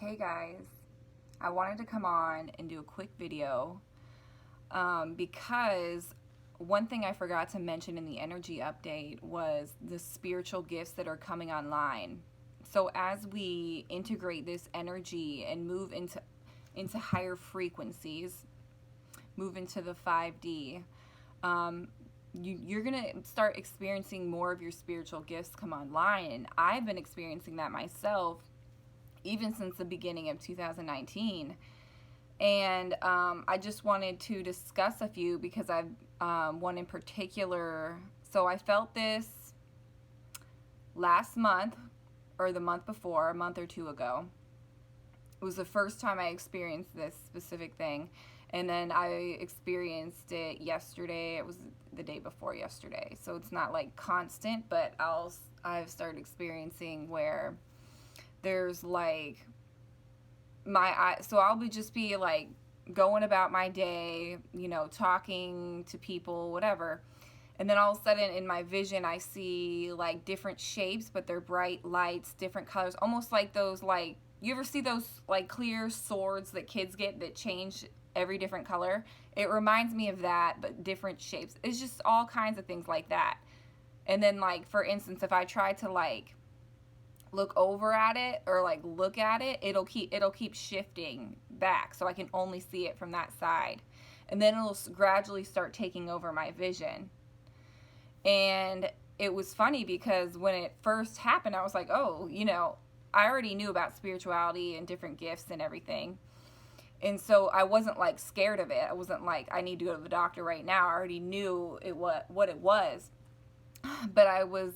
Hey guys, I wanted to come on and do a quick video because one thing I forgot to mention in the energy update was the spiritual gifts that are coming online. So as we integrate this energy and move into higher frequencies, move into the 5D, you're going to start experiencing more of your spiritual gifts come online. And I've been experiencing that myself even since the beginning of 2019. And I just wanted to discuss a few because I've one in particular. So I felt this last month or the month before, a month or two ago. It was the first time I experienced this specific thing. And then I experienced it yesterday. It was the day before yesterday. So it's not like constant, but I've started experiencing where there's like so I'll just be like going about my day, you know, talking to people, whatever. And then all of a sudden in my vision, I see like different shapes, but they're bright lights, different colors, almost like those, like, you ever see those like clear swords that kids get that change every different color? It reminds me of that, but different shapes. It's just all kinds of things like that. And then, like, for instance, if I try to like look over at it or like look at it, it'll keep shifting back, so I can only see it from that side. And then it'll gradually start taking over my vision. And it was funny because when it first happened, I was like, oh, you know, I already knew about spirituality and different gifts and everything. And so I wasn't like scared of it. I wasn't like, I need to go to the doctor right now. I already knew what it was. But I was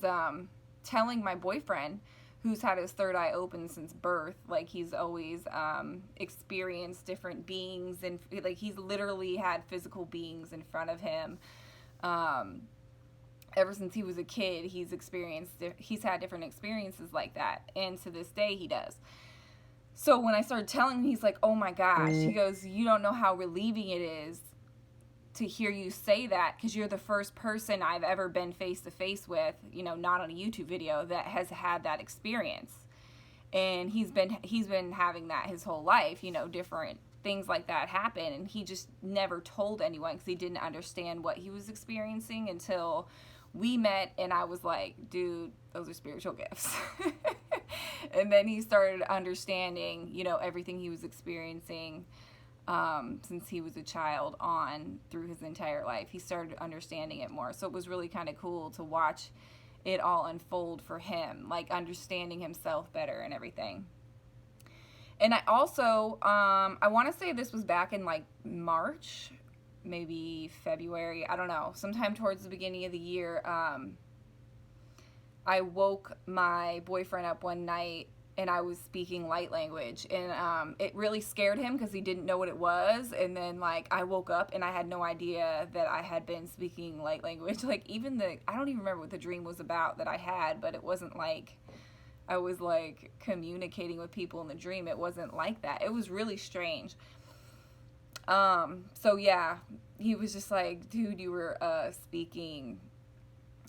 telling my boyfriend, who's had his third eye open since birth, like he's always experienced different beings, and like he's literally had physical beings in front of him. Ever since he was a kid, he's had different experiences like that, and to this day he does. So when I started telling him, he's like, oh my gosh, he goes, you don't know how relieving it is to hear you say that, because you're the first person I've ever been face to face with, you know, not on a YouTube video, that has had that experience. And he's been having that his whole life, you know, different things like that happen, and he just never told anyone because he didn't understand what he was experiencing until we met. And I was like, dude, those are spiritual gifts. And then he started understanding, you know, everything he was experiencing since he was a child on through his entire life. He started understanding it more. So it was really kind of cool to watch it all unfold for him, like understanding himself better and everything. And I also, I want to say this was back in like March, maybe February, I don't know, sometime towards the beginning of the year. I woke my boyfriend up one night and I was speaking light language, and it really scared him because he didn't know what it was. And then like I woke up and I had no idea that I had been speaking light language. Like even I don't even remember what the dream was about that I had, but it wasn't like I was like communicating with people in the dream. It wasn't like that. It was really strange. So yeah, he was just like, dude, you were speaking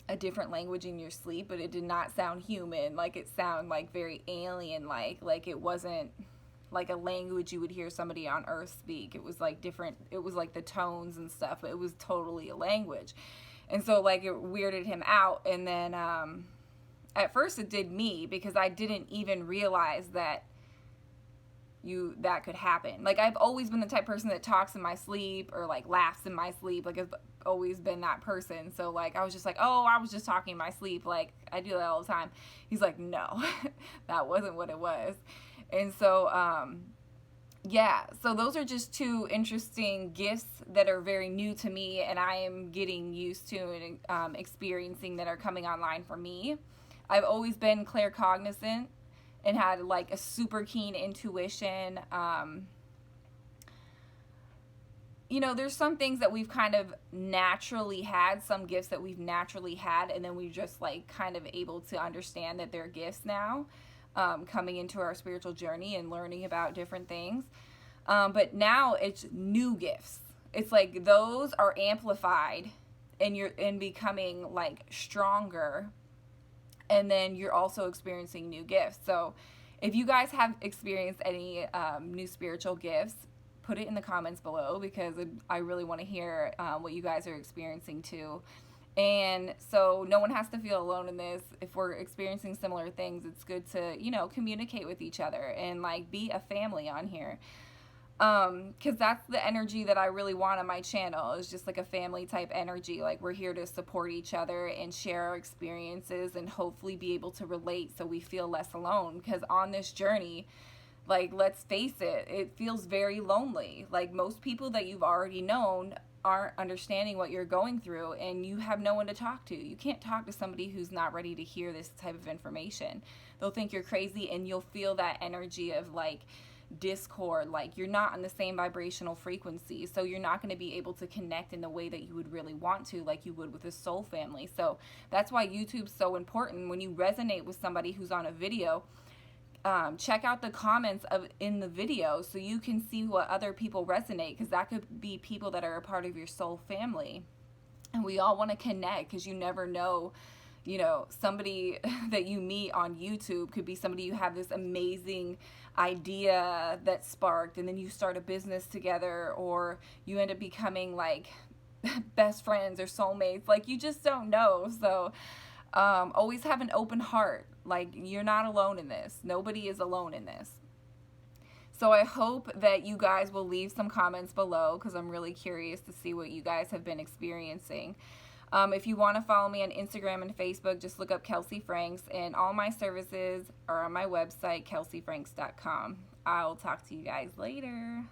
a different language in your sleep, but it did not sound human. Like it sounded like very alien, like it wasn't like a language you would hear somebody on Earth speak. It was like different. It was like the tones and stuff, but it was totally a language. And so like it weirded him out. And then at first it did me, because I didn't even realize that could happen. Like I've always been the type of person that talks in my sleep or like laughs in my sleep. Like I've always been that person. So like I was just like, oh, I was just talking in my sleep, like I do that all the time. He's like, no, that wasn't what it was. And so yeah, so those are just two interesting gifts that are very new to me, and I am getting used to and experiencing, that are coming online for me. I've always been claircognizant and had like a super keen intuition. You know, there's some things that we've kind of naturally had, some gifts that we've naturally had, and then we're just like kind of able to understand that they're gifts now, coming into our spiritual journey and learning about different things. But now it's new gifts. It's like those are amplified and you're becoming like stronger, and then you're also experiencing new gifts. So If you guys have experienced any new spiritual gifts, put it in the comments below, because I really want to hear what you guys are experiencing too. And so no one has to feel alone in this. If we're experiencing similar things, it's good to, you know, communicate with each other and like be a family on here. Because that's the energy that I really want on my channel. It's just like a family type energy. Like, we're here to support each other and share our experiences and hopefully be able to relate so we feel less alone. Because on this journey, like, let's face it, it feels very lonely. Like, most people that you've already known aren't understanding what you're going through, and you have no one to talk to. You can't talk to somebody who's not ready to hear this type of information. They'll think you're crazy, and you'll feel that energy of like discord. Like, you're not on the same vibrational frequency, so you're not going to be able to connect in the way that you would really want to, like you would with a soul family. So that's why YouTube's so important. When you resonate with somebody who's on a video, check out the comments in the video so you can see what other people resonate, because that could be people that are a part of your soul family. And we all want to connect, because you never know, you know, somebody that you meet on YouTube could be somebody you have this amazing idea that sparked, and then you start a business together, or you end up becoming like best friends or soulmates. Like, you just don't know. So always have an open heart. Like, you're not alone in this. Nobody is alone in this. So I hope that you guys will leave some comments below, because I'm really curious to see what you guys have been experiencing. If you want to follow me on Instagram and Facebook, just look up Kelsey Franks, and all my services are on my website, kelseyfranks.com. I'll talk to you guys later.